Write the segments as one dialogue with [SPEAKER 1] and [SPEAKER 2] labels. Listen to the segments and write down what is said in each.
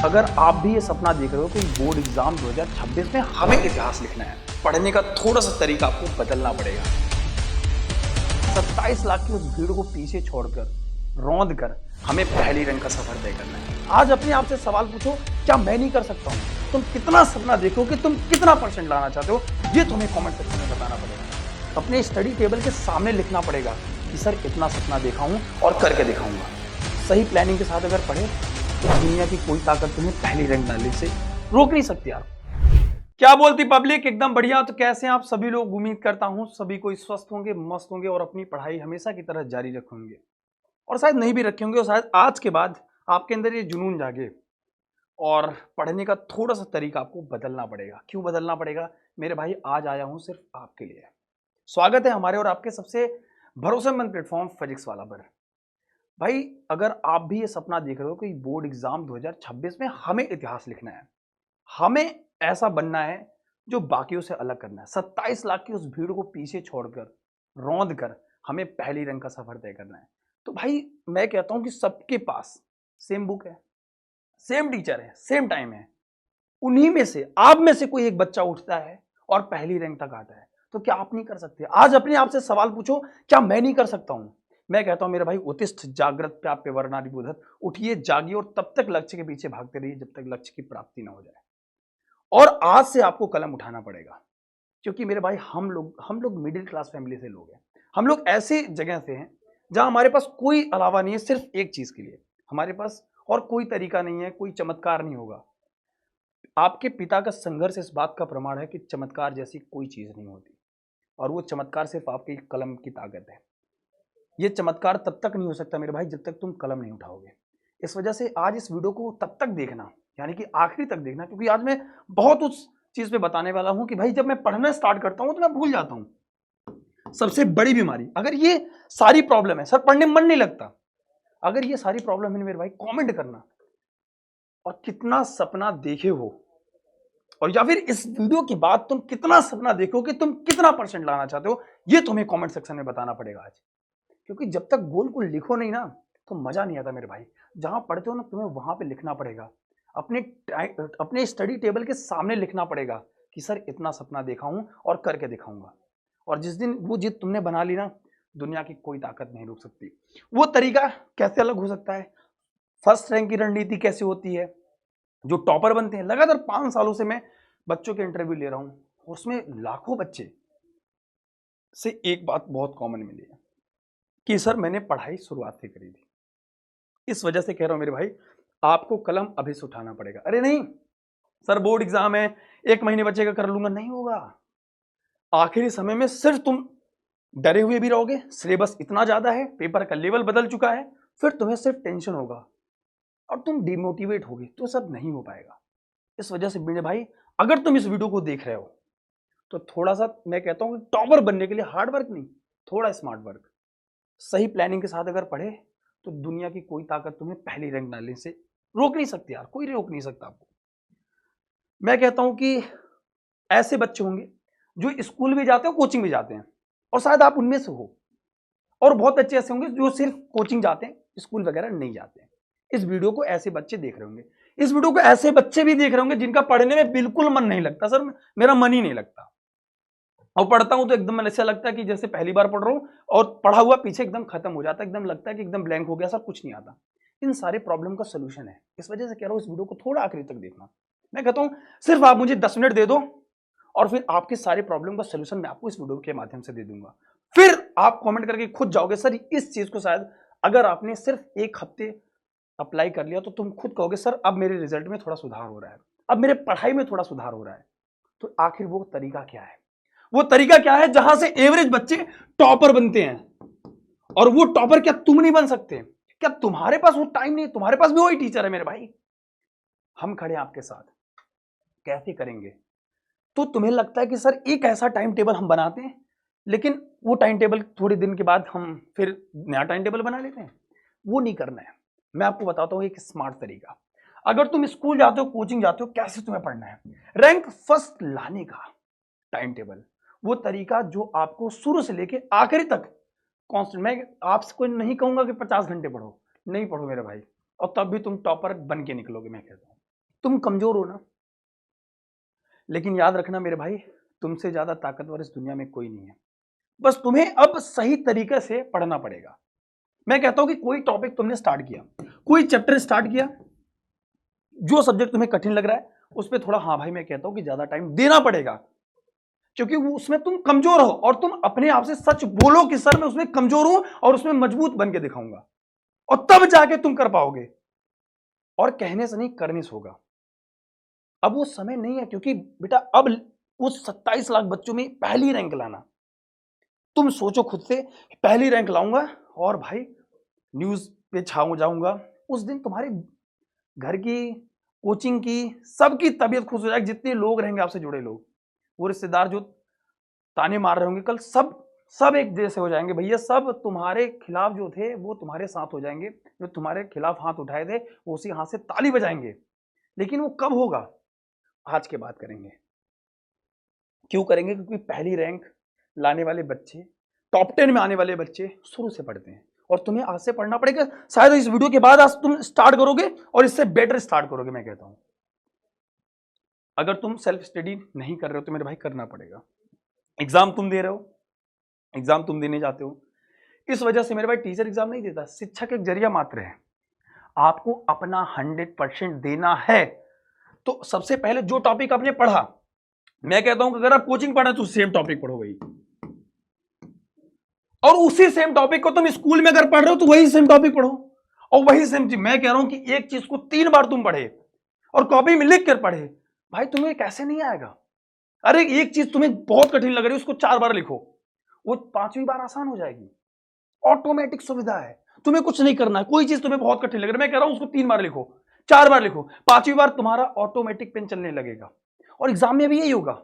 [SPEAKER 1] अगर आप भी ये सपना देख रहे हो कि बोर्ड एग्जाम 2026 में हमें इतिहास लिखना है, पढ़ने का थोड़ा सा तरीका आपको बदलना पड़ेगा। 27 लाख की उस भीड़ को पीछे छोड़कर, रौंद कर हमें पहली रंग का सफर तय करना है। आज अपने आप से सवाल पूछो, क्या मैं नहीं कर सकता हूँ? तुम कितना सपना देखो कि तुम कितना परसेंट लाना चाहते हो, ये तुम्हें कमेंट सेक्शन में बताना पड़ेगा। अपने स्टडी टेबल के सामने लिखना पड़ेगा कि सर इतना सपना देखा हूँ और करके दिखाऊंगा। सही प्लानिंग के साथ अगर पढ़े तो दुनिया की कोई ताकत तुम्हें पहली रैंक डालने से रोक नहीं सकती यार। क्या बोलती पब्लिक? एकदम बढ़िया। तो कैसे हैं आप सभी लोग? उम्मीद करता हूं सभी कोई स्वस्थ होंगे, मस्त होंगे और अपनी पढ़ाई हमेशा की तरह जारी रखेंगे, और शायद नहीं भी रखेंगे, और शायद आज के बाद आपके अंदर ये जुनून जागे और पढ़ने का थोड़ा सा तरीका आपको बदलना पड़ेगा। क्यों बदलना पड़ेगा मेरे भाई? आज आया हूं सिर्फ आपके लिए। स्वागत है हमारे और आपके सबसे भरोसेमंद प्लेटफॉर्म फिजिक्स वाला पर। भाई अगर आप भी ये सपना देख रहे हो कि बोर्ड एग्जाम 2026 में हमें इतिहास लिखना है, हमें ऐसा बनना है जो बाकियों से अलग करना है, 27 लाख की उस भीड़ को पीछे छोड़कर, रौंद कर हमें पहली रंग का सफर तय करना है, तो भाई मैं कहता हूं कि सबके पास सेम बुक है, सेम टीचर है, सेम टाइम है। उन्हीं में से, आप में से कोई एक बच्चा उठता है और पहली रैंक तक आता है। तो क्या आप नहीं कर सकते? आज अपने आप से सवाल पूछो, क्या मैं नहीं कर सकता हूं? मैं कहता हूं मेरे भाई, उत्तिष्ठ जागृत प्राप्य वर्णादि बुधत, उठिए जागिए और तब तक लक्ष्य के पीछे भागते रहिए जब तक लक्ष्य की प्राप्ति ना हो जाए। और आज से आपको कलम उठाना पड़ेगा, क्योंकि मेरे भाई हम लोग मिडिल क्लास फैमिली से लोग हैं। हम लोग ऐसे जगह से हैं जहां हमारे पास कोई अलावा नहीं है, सिर्फ एक चीज के लिए हमारे पास और कोई तरीका नहीं है, कोई चमत्कार नहीं होगा। आपके पिता का संघर्ष इस बात का प्रमाण है कि चमत्कार जैसी कोई चीज नहीं होती, और वो चमत्कार सिर्फ आपकी कलम की ताकत है। ये चमत्कार तब तक नहीं हो सकता मेरे भाई जब तक तुम कलम नहीं उठाओगे। इस वजह से आज इस वीडियो को तब तक देखना, यानी कि आखिरी तक देखना, क्योंकि आज मैं बहुत उस चीज पे बताने वाला हूं कि भाई जब मैं पढ़ना स्टार्ट करता हूं तो मैं भूल जाता हूं। सबसे बड़ी बीमारी, अगर ये सारी प्रॉब्लम है, सर पढ़ने में मन नहीं लगता, अगर ये सारी प्रॉब्लम है मेरे भाई, कमेंट करना और कितना सपना देखे हो, और या फिर इस वीडियो के बाद तुम कितना सपना देखो कि तुम कितना परसेंट लाना चाहते हो, ये तुम्हें कमेंट सेक्शन में बताना पड़ेगा आज। क्योंकि जब तक गोल को लिखो नहीं ना तो मजा नहीं आता मेरे भाई। जहां पढ़ते हो ना तुम्हें वहां पे लिखना पड़ेगा, अपने स्टडी टेबल के सामने लिखना पड़ेगा कि सर इतना सपना देखा हूं और करके दिखाऊंगा। और जिस दिन वो जिद तुमने बना ली ना, दुनिया की कोई ताकत नहीं रोक सकती। वो तरीका कैसे अलग हो सकता है? फर्स्ट रैंक की रणनीति कैसे होती है? जो टॉपर बनते हैं, लगातार 5 सालों से मैं बच्चों के इंटरव्यू ले रहा हूं, उसमें लाखों बच्चे से एक बात बहुत कॉमन मिली है कि सर मैंने पढ़ाई शुरुआत से करी थी। इस वजह से कह रहा हूं मेरे भाई, आपको कलम अभी से उठाना पड़ेगा। अरे नहीं सर, बोर्ड एग्जाम है, 1 महीने बचेगा, कर लूंगा, नहीं होगा। आखिरी समय में सिर्फ तुम डरे हुए भी रहोगे, सिलेबस इतना ज्यादा है, पेपर का लेवल बदल चुका है, फिर तुम्हें सिर्फ टेंशन होगा और तुम डिमोटिवेट होगे, तो सब नहीं हो पाएगा। इस वजह से मेरे भाई, अगर तुम इस वीडियो को देख रहे हो तो थोड़ा सा मैं कहता हूं कि टॉपर बनने के लिए हार्ड वर्क नहीं, थोड़ा स्मार्ट वर्क, सही प्लानिंग के साथ अगर पढ़े तो दुनिया की कोई ताकत तुम्हें पहली रैंक डालने से रोक नहीं सकती यार, कोई रोक नहीं सकता आपको। मैं कहता हूं कि ऐसे बच्चे होंगे जो स्कूल भी जाते हैं, कोचिंग भी जाते हैं, और शायद आप उनमें से हो। और बहुत बच्चे ऐसे होंगे जो सिर्फ कोचिंग जाते हैं, स्कूल वगैरह नहीं जाते हैं। इस वीडियो को ऐसे बच्चे देख रहे होंगे, इस वीडियो को ऐसे बच्चे भी देख रहे होंगे जिनका पढ़ने में बिल्कुल मन नहीं लगता। सर मेरा मन ही नहीं लगता, और पढ़ता हूं तो एकदम ऐसा लगता है कि जैसे पहली बार पढ़ रहा हूं और पढ़ा हुआ पीछे एकदम खत्म हो जाता है, एकदम लगता है कि एकदम ब्लैंक हो गया, सर कुछ नहीं आता। इन सारे प्रॉब्लम का सोल्यूशन है। इस वजह से कह रहा हूं इस वीडियो को थोड़ा आखिरी तक देखना। मैं कहता हूं सिर्फ आप मुझे 10 मिनट दे दो और फिर आपके सारे प्रॉब्लम का सोल्यूशन मैं आपको इस वीडियो के माध्यम से दे दूंगा। फिर आप कमेंट करके खुद जाओगे, सर इस चीज को शायद अगर आपने सिर्फ 1 हफ्ते अप्लाई कर लिया तो तुम खुद कहोगे सर अब मेरे रिजल्ट में थोड़ा सुधार हो रहा है, अब मेरे पढ़ाई में थोड़ा सुधार हो रहा है। तो आखिर वो तरीका क्या है? वो तरीका क्या है जहां से एवरेज बच्चे टॉपर बनते हैं? और वो टॉपर क्या तुम नहीं बन सकते? क्या तुम्हारे पास वो टाइम नहीं? तुम्हारे पास भी वही टीचर है मेरे भाई। हम खड़े हैं आपके साथ, कैसे करेंगे? तो तुम्हें लगता है कि सर एक ऐसा टाइम टेबल हम बनाते हैं, लेकिन वो टाइम टेबल थोड़े दिन के बाद हम फिर नया टाइम टेबल बना लेते हैं। वो नहीं करना है। मैं आपको बताता हूं एक स्मार्ट तरीका। अगर तुम स्कूल जाते हो, कोचिंग जाते हो, कैसे तुम्हें पढ़ना है, रैंक फर्स्ट लाने का टाइम टेबल, वो तरीका जो आपको शुरू से लेके आखिरी तक कांस्टेंट। मैं आपसे कोई नहीं कहूंगा कि 50 घंटे पढ़ो, नहीं पढ़ो मेरे भाई, और तब भी तुम टॉपर बन के निकलोगे। मैं कहता हूं तुम कमजोर हो ना, लेकिन याद रखना मेरे भाई, तुमसे ज्यादा ताकतवर इस दुनिया में कोई नहीं है। बस तुम्हें अब सही तरीके से पढ़ना पड़ेगा। मैं कहता हूं कि कोई टॉपिक तुमने स्टार्ट किया, कोई चैप्टर स्टार्ट किया, जो सब्जेक्ट तुम्हें कठिन लग रहा है उस पर थोड़ा, हाँ भाई मैं कहता हूं कि ज्यादा टाइम देना पड़ेगा, क्योंकि वो उसमें तुम कमजोर हो और तुम अपने आप से सच बोलो कि सर मैं उसमें कमजोर हूं और उसमें मजबूत बन के दिखाऊंगा, और तब जाके तुम कर पाओगे। और कहने से नहीं, करने से होगा। अब वो समय नहीं है, क्योंकि बेटा अब उस 27 लाख बच्चों में पहली रैंक लाना, तुम सोचो खुद से, पहली रैंक लाऊंगा और भाई न्यूज पे छाऊ जाऊंगा, उस दिन तुम्हारे घर की, कोचिंग की, सबकी तबीयत खुश हो जाएगी, जितने लोग रहेंगे आपसे जुड़े लोग, वो रिश्तेदार जो ताने मार रहे होंगे कल, सब एक जैसे हो जाएंगे भैया, सब तुम्हारे खिलाफ जो थे वो तुम्हारे साथ हो जाएंगे, जो तुम्हारे खिलाफ हाथ उठाए थे वो उसी हाथ से ताली बजाएंगे। लेकिन वो कब होगा, आज के बाद करेंगे। क्यों करेंगे? क्योंकि पहली रैंक लाने वाले बच्चे, टॉप 10 में आने वाले बच्चे शुरू से पढ़ते हैं, और तुम्हें आज से पढ़ना पड़ेगा। शायद इस वीडियो के बाद आज तुम स्टार्ट करोगे और इससे बेटर स्टार्ट करोगे। मैं कहता हूं अगर तुम सेल्फ स्टडी नहीं कर रहे हो तो मेरे भाई करना पड़ेगा। एग्जाम तुम दे रहे हो, एग्जाम तुम देने जाते हो, इस वजह से मेरे भाई टीचर एग्जाम नहीं देता, शिक्षक एक जरिया मात्र है। आपको अपना 100% देना है। तो सबसे पहले जो टॉपिक आपने पढ़ा, मैं कहता हूं कि अगर आप कोचिंग पढ़ा तो सेम टॉपिक पढ़ो भाई, और उसी सेम टॉपिक को तुम स्कूल में अगर पढ़ रहे हो तो वही सेम टॉपिक पढ़ो, और वही सेम चीज। मैं कह रहा हूं कि एक चीज को 3 बार तुम पढ़े और कॉपी में लिख कर पढ़े, भाई तुम्हें कैसे नहीं आएगा? अरे एक चीज तुम्हें बहुत कठिन लग रही है, उसको 4 बार लिखो, वो 5वीं बार आसान हो जाएगी। ऑटोमेटिक सुविधा है, तुम्हें कुछ नहीं करना है। कोई चीज तुम्हें बहुत कठिन लग रही है, मैं कह रहा हूं उसको 3 बार लिखो, 4 बार लिखो, 5वीं बार तुम्हारा ऑटोमेटिक पेन चलने लगेगा। और एग्जाम में भी यही होगा।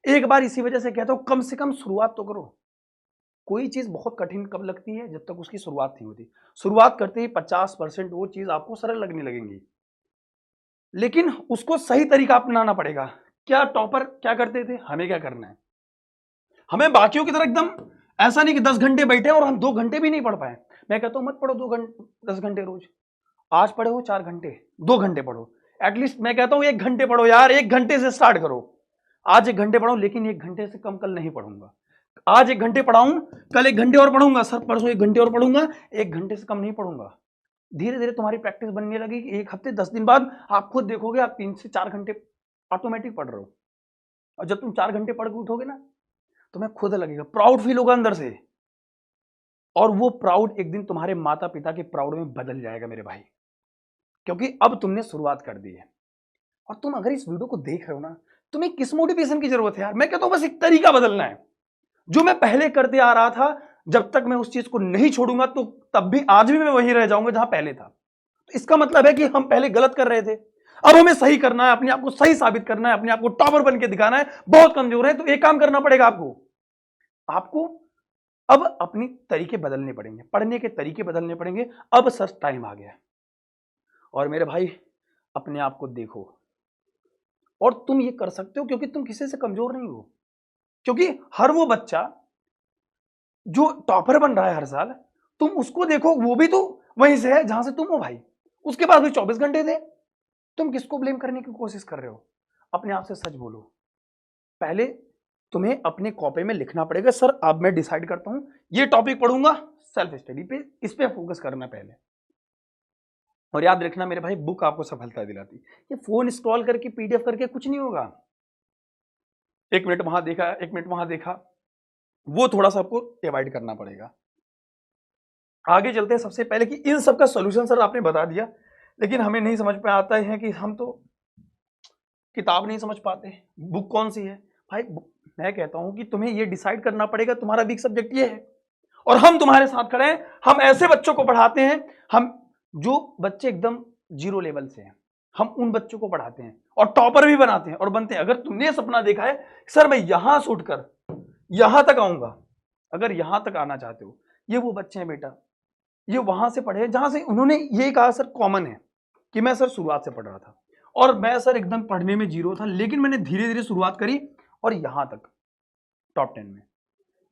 [SPEAKER 1] एक बार इसी वजह से कहता हूं कम से कम शुरुआत तो करो। कोई चीज बहुत कठिन कब लगती है? जब तक उसकी शुरुआत नहीं होती। शुरुआत करते ही 50% वो चीज आपको सरल लगने लगेंगी, लेकिन उसको सही तरीका अपनाना पड़ेगा। क्या टॉपर क्या करते थे? हमें क्या करना है, हमें बाकियों की तरह एकदम ऐसा नहीं कि 10 घंटे बैठे और हम 2 घंटे भी नहीं पढ़ पाए। मैं कहता हूं मत पढ़ो 10 घंटे रोज, आज पढ़े हो 4 घंटे, 2 घंटे पढ़ो एटलीस्ट। मैं कहता हूं 1 घंटे पढ़ो यार, 1 घंटे से स्टार्ट करो। आज 1 घंटे पढ़ो, लेकिन 1 घंटे से कम कल नहीं पढ़ूंगा। आज 1 घंटे पढ़ाऊं, कल 1 घंटे और पढ़ूंगा, सर परसों 1 घंटे और पढ़ूंगा, 1 घंटे से कम नहीं पढ़ूंगा। धीरे धीरे तुम्हारी प्रैक्टिस बनने लगेगी। 1 हफ्ते 10 दिन बाद आप खुद देखोगे आप 3 से 4 घंटे ऑटोमेटिक पढ़ रहे हो। और जब तुम 4 घंटे पढ़ के उठोगे ना, तुम्हें खुद लगेगा, प्राउड फील होगा अंदर से, और वो प्राउड एक दिन तुम्हारे माता पिता के प्राउड में बदल जाएगा मेरे भाई, क्योंकि अब तुमने शुरुआत कर दी है। और तुम अगर इस वीडियो को देख रहे हो ना, तुम्हें किस मोटिवेशन की जरूरत है यार? मैं कहता हूं बस एक तरीका बदलना है। जो मैं पहले करते आ रहा था, जब तक मैं उस चीज को नहीं छोड़ूंगा तो तब भी आज भी मैं वहीं रह जाऊंगा जहां पहले था। तो इसका मतलब है कि हम पहले गलत कर रहे थे, अब हमें सही करना है, अपने आप को सही साबित करना है, अपने आप को टॉपर बन के दिखाना है। बहुत कमजोर है तो एक काम करना पड़ेगा आपको अब अपनी तरीके बदलने पड़ेंगे, पढ़ने के तरीके बदलने पड़ेंगे। अब सर टाइम आ गया है। और मेरे भाई अपने आप को देखो, और तुम ये कर सकते हो क्योंकि तुम किसी से कमजोर नहीं हो। क्योंकि हर वो बच्चा जो टॉपर बन रहा है हर साल, तुम उसको देखो, वो भी तो वहीं से है जहां से तुम हो भाई। उसके पास भी 24 घंटे थे। तुम किसको ब्लेम करने की कोशिश कर रहे हो? अपने आप से सच बोलो। पहले तुम्हें अपने कॉपी में लिखना पड़ेगा, सर अब मैं डिसाइड करता हूं ये टॉपिक पढ़ूंगा, सेल्फ स्टडी पे, इस पे फोकस करना पहले। और याद रखना मेरे भाई, बुक आपको सफलता दिलाती, ये फोन स्क्रॉल करके पीडीएफ करके कुछ नहीं होगा। 1 मिनट वहां देखा, 1 मिनट वहां देखा, वो थोड़ा सा आपको अवॉइड करना पड़ेगा। आगे चलते हैं। सबसे पहले कि इन सब का सॉल्यूशन सर आपने बता दिया, लेकिन हमें नहीं समझ में आता है कि हम तो किताब नहीं समझ पाते, बुक कौन सी है भाई। मैं कहता हूं कि तुम्हें ये डिसाइड करना पड़ेगा, तुम्हारा वीक सब्जेक्ट ये है, और हम तुम्हारे साथ खड़े हैं। हम ऐसे बच्चों को पढ़ाते हैं, हम जो बच्चे एकदम जीरो लेवल से हैं, हम उन बच्चों को पढ़ाते हैं और टॉपर भी बनाते हैं और बनते हैं। अगर तुमने सपना देखा है सर मैं यहां से उठकर यहां तक आऊंगा, अगर यहां तक आना चाहते हो, ये वो बच्चे हैं बेटा, ये वहां से पढ़े जहां से उन्होंने ये कहा सर कॉमन है कि मैं सर शुरुआत से पढ़ रहा था और मैं सर एकदम पढ़ने में जीरो था, लेकिन मैंने धीरे धीरे शुरुआत करी और यहां तक टॉप 10 में।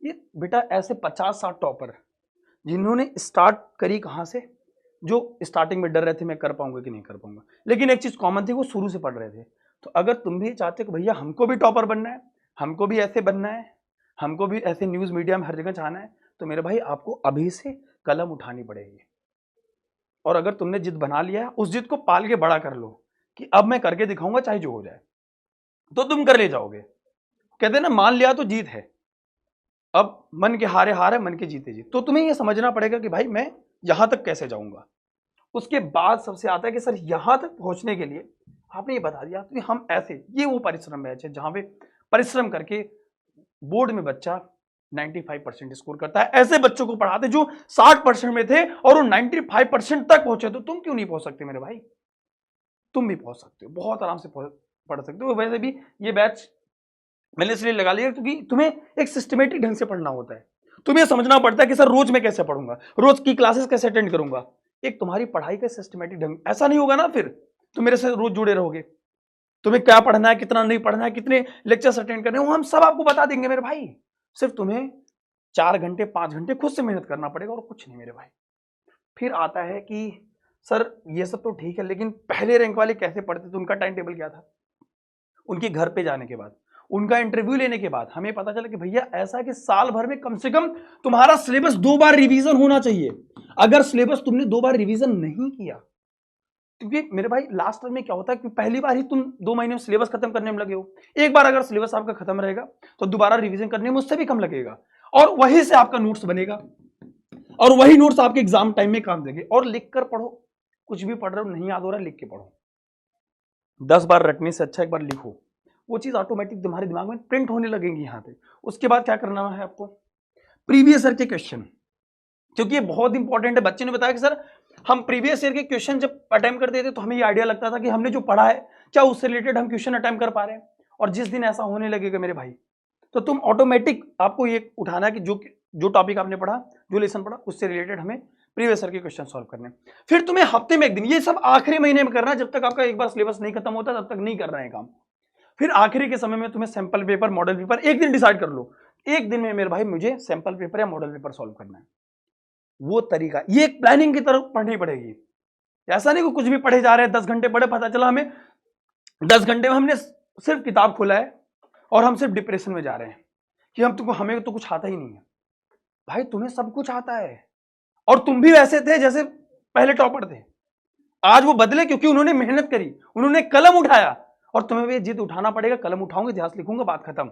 [SPEAKER 1] ये बेटा ऐसे 50-60 टॉपर जिन्होंने स्टार्ट करी कहां से? जो स्टार्टिंग में डर रहे थे मैं कर पाऊंगा कि नहीं कर पाऊंगा, लेकिन एक चीज कॉमन थी, वो शुरू से पढ़ रहे थे। तो अगर तुम भी चाहते हो कि भैया हमको भी टॉपर बनना है, हमको भी ऐसे बनना है, हमको भी ऐसे न्यूज मीडिया में हर जगह जाना है, तो मेरे भाई आपको अभी से कलम उठानी पड़ेगी। और अगर तुमने जिद बना लिया है, उस जिद को पाल के बड़ा कर लो कि अब मैं करके दिखाऊंगा चाहे जो हो जाए, तो तुम कर ले जाओगे। कहते हैं ना, मान लिया तो जीत है। अब मन के हारे हार है, मन के जीते जीत। तो तुम्हें यह समझना पड़ेगा कि भाई मैं यहां तक कैसे जाऊंगा। उसके बाद सबसे आता है कि सर यहां तक पहुंचने के लिए आपने ये बता दिया कि हम ऐसे, ये वो परिश्रम बैच है जहां पे परिश्रम करके बोर्ड में बच्चा 95% स्कोर करता है। ऐसे बच्चों को पढ़ाते जो 60% में थे और वो 95% तक पहुंचे। तो तुम क्यों नहीं पहुंच सकते मेरे भाई? तुम भी पहुंच सकते हो, बहुत आराम से पढ़ सकते हो। वैसे भी ये बैच मैंने इसलिए लगा लिया क्योंकि तुम्हें एक सिस्टमेटिक ढंग से पढ़ना होता है। तुम्हें समझना पड़ता है कि सर रोज मैं कैसे पढ़ूंगा, रोज की क्लासेस कैसे अटेंड करूंगा। एक तुम्हारी पढ़ाई का सिस्टमेटिक ढंग, ऐसा नहीं होगा ना फिर तुम मेरे से रोज जुड़े रहोगे। तुम्हें क्या पढ़ना है, कितना नहीं पढ़ना है, कितने लेक्चर्स अटेंड करने हैं, वो हम सब आपको बता देंगे मेरे भाई। सिर्फ तुम्हें 4 घंटे 5 घंटे खुद से मेहनत करना पड़ेगा और कुछ नहीं मेरे भाई। फिर आता है कि सर ये सब तो ठीक है, लेकिन पहले रैंक वाले कैसे पढ़ते थे, उनका टाइम टेबल क्या था? उनके घर पे जाने के बाद, उनका इंटरव्यू लेने के बाद हमें पता चला कि भैया ऐसा है कि साल भर में कम से कम तुम्हारा सिलेबस 2 बार रिवीजन होना चाहिए। अगर सिलेबस तुमने 2 बार रिवीजन नहीं किया, क्योंकि मेरे भाई लास्ट टाइम में क्या होता है कि पहली बार ही तुम 2 महीने में सिलेबस खत्म करने में लगे हो। एक बार अगर सिलेबस आपका खत्म रहेगा तो दोबारा रिवीजन करने में उससे भी कम लगेगा, और वहीं से आपका नोट्स बनेगा, और वही नोट्स आपके एग्जाम टाइम में काम देंगे। और लिख कर पढ़ो, कुछ भी पढ़ रहे हो नहीं याद हो रहा है, लिख के पढ़ो। 10 बार रटने से अच्छा एक बार लिखो, वो चीज ऑटोमेटिक तुम्हारे दिमाग में प्रिंट होने लगेंगी यहाँ पे। उसके बाद क्या करना है आपको, प्रीवियस ईयर के क्वेश्चन, क्योंकि ये बहुत इंपॉर्टेंट है। बच्चे ने बताया कि सर हम प्रीवियस ईयर के क्वेश्चन जब अटेम्प्ट करते थे तो हमें ये आइडिया लगता था कि हमने जो पढ़ा है क्या उससे रिलेटेड हम क्वेश्चन अटेम्प्ट कर पा रहे हैं। और जिस दिन ऐसा होने लगेगा मेरे भाई, तो तुम ऑटोमेटिक आपको ये उठाना है कि जो टॉपिक आपने पढ़ा, जो लेसन पढ़ा, उससे रिलेटेड हमें प्रीवियस ईयर के क्वेश्चन सॉल्व करने। फिर तुम्हें हफ्ते में एक दिन, ये सब आखिरी महीने में करना है, जब तक आपका एक बार सिलेबस नहीं खत्म होता तब तक नहीं करना है काम। फिर आखिरी के समय में तुम्हें सैंपल पेपर, मॉडल पेपर एक दिन डिसाइड कर लो, एक दिन में मेरे भाई मुझे सैंपल पेपर या मॉडल पेपर सॉल्व करना है। वो तरीका, ये एक प्लानिंग की तरफ पढ़नी पड़ेगी। ऐसा नहीं कि कुछ भी पढ़े जा रहे हैं, 10 घंटे पढ़े, पता चला हमें 10 घंटे में हमने सिर्फ किताब खोला है और हम सिर्फ डिप्रेशन में जा रहे हैं कि हमें तो कुछ आता ही नहीं है। भाई तुम्हें सब कुछ आता है, और तुम भी वैसे थे जैसे पहले टॉपर थे। आज वो बदले क्योंकि उन्होंने मेहनत करी, उन्होंने कलम उठाया, और तुम्हें भी जिद उठाना पड़ेगा। कलम उठाऊंगा, इतिहास लिखूंगा, बात खत्म।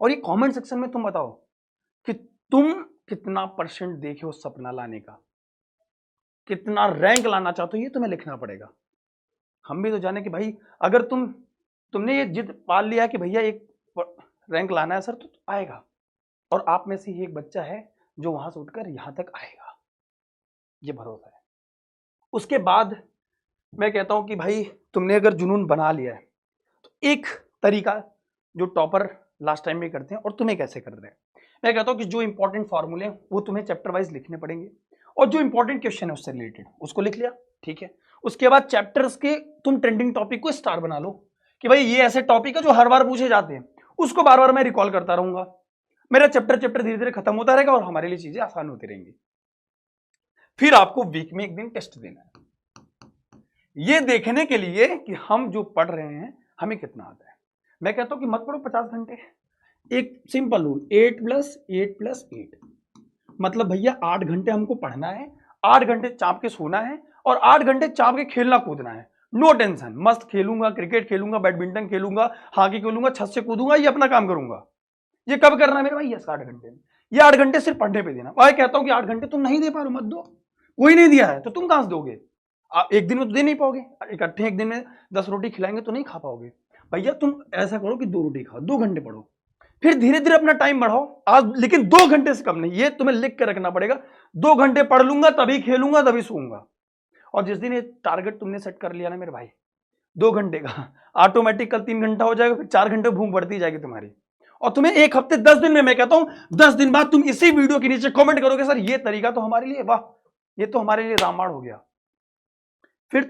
[SPEAKER 1] और ये कमेंट सेक्शन में तुम बताओ कि तुम कितना परसेंट देखे हो सपना लाने का, कितना रैंक लाना चाहते हो, ये तुम्हें लिखना पड़ेगा। हम भी तो जाने कि भाई अगर तुमने ये जिद पाल लिया कि भैया एक रैंक लाना है सर, तो आएगा। और आप में से ही एक बच्चा है जो वहां से उठकर यहां तक आएगा, ये भरोसा है। उसके बाद मैं कहता हूं कि भाई तुमने अगर जुनून बना लिया है, तो एक तरीका जो टॉपर लास्ट टाइम में करते हैं और तुम्हें कैसे कर रहे हैं, मैं कहता हूं कि जो इंपॉर्टेंट फॉर्मूले हैं वो तुम्हें चैप्टर वाइज लिखने पड़ेंगे, और जो इंपॉर्टेंट क्वेश्चन है उससे रिलेटेड उसको लिख लिया, ठीक है। उसके बाद चैप्टर्स के तुम ट्रेंडिंग टॉपिक को स्टार बना लो कि भाई ये ऐसे टॉपिक है जो हर बार पूछे जाते हैं, उसको बार बार मैं रिकॉल करता रहूंगा। मेरा चैप्टर धीरे धीरे खत्म होता रहेगा और हमारे लिए चीजें आसान होती रहेंगी। फिर आपको वीक में एक दिन टेस्ट देना है, ये देखने के लिए कि हम जो पढ़ रहे हैं हमें कितना आता है। मैं कहता हूं कि मत पढ़ो 50 घंटे। एक सिंपल रूल, 8 + 8 मतलब भैया 8 घंटे हमको पढ़ना है, 8 घंटे चाप के सोना है, और 8 घंटे चाप के खेलना कूदना है। नो टेंशन, मस्त खेलूंगा, क्रिकेट खेलूंगा, बैडमिंटन खेलूंगा, हॉकी खेलूंगा, छत से कूदूंगा, ये अपना काम करूंगा। ये कब करना है मेरे भाई? 8 घंटे में। ये 8 घंटे सिर्फ पढ़ने पे देना। मैं कहता हूं कि 8 घंटे तुम नहीं दे पा रहे हो, मत दो। कोई नहीं दिया है तो तुम कहां से दोगे? एक दिन में तो दे नहीं पाओगे। इकट्ठे एक दिन में 10 रोटी खिलाएंगे तो नहीं खा पाओगे। भैया तुम ऐसा करो कि 2 रोटी खाओ, 2 घंटे पढ़ो, फिर धीरे धीरे अपना टाइम बढ़ाओ। आज लेकिन 2 घंटे से कम नहीं, ये तुम्हें लिख के रखना पड़ेगा। 2 घंटे पढ़ लूंगा, तभी खेलूंगा, तभी सोऊंगा। और जिस दिन ये टारगेट तुमने सेट कर लिया ना मेरे भाई 2 घंटे का, ऑटोमेटिक कल 3 घंटा हो जाएगा, फिर 4 घंटे भूख बढ़ती जाएगी तुम्हारी। और तुम्हें एक हफ्ते 10 दिन में, मैं कहता हूं 10 दिन बाद तुम इसी वीडियो के नीचे कमेंट करोगे सर ये तरीका तो हमारे लिए, वाह ये तो हमारे लिए रामबाण हो गया। फिर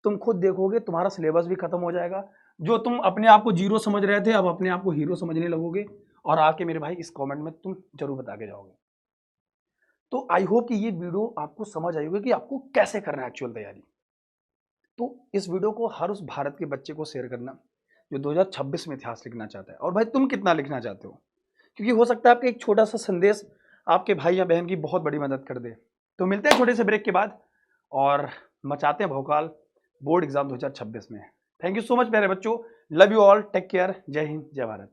[SPEAKER 1] तुम खुद देखोगे तुम्हारा सिलेबस भी खत्म हो जाएगा। जो तुम अपने आप को जीरो समझ रहे थे अब अपने आप को हीरो समझने लगोगे, और आके मेरे भाई इस कमेंट में तुम जरूर बता के जाओगे। तो आई होप कि ये वीडियो आपको समझ आई होगी कि आपको कैसे करना है एक्चुअल तैयारी। तो इस वीडियो को हर उस भारत के बच्चे को शेयर करना जो 2026 में इतिहास लिखना चाहता है। और भाई तुम कितना लिखना चाहते हो, क्योंकि हो सकता है आपका एक छोटा सा संदेश आपके भाई या बहन की बहुत बड़ी मदद कर दे। तो मिलते हैं छोटे से ब्रेक के बाद और मचाते हैं भौकाल बोर्ड एग्जाम 2026 में। थैंक यू सो मच प्यारे बच्चों, love you all, take care, जय हिंद जय भारत।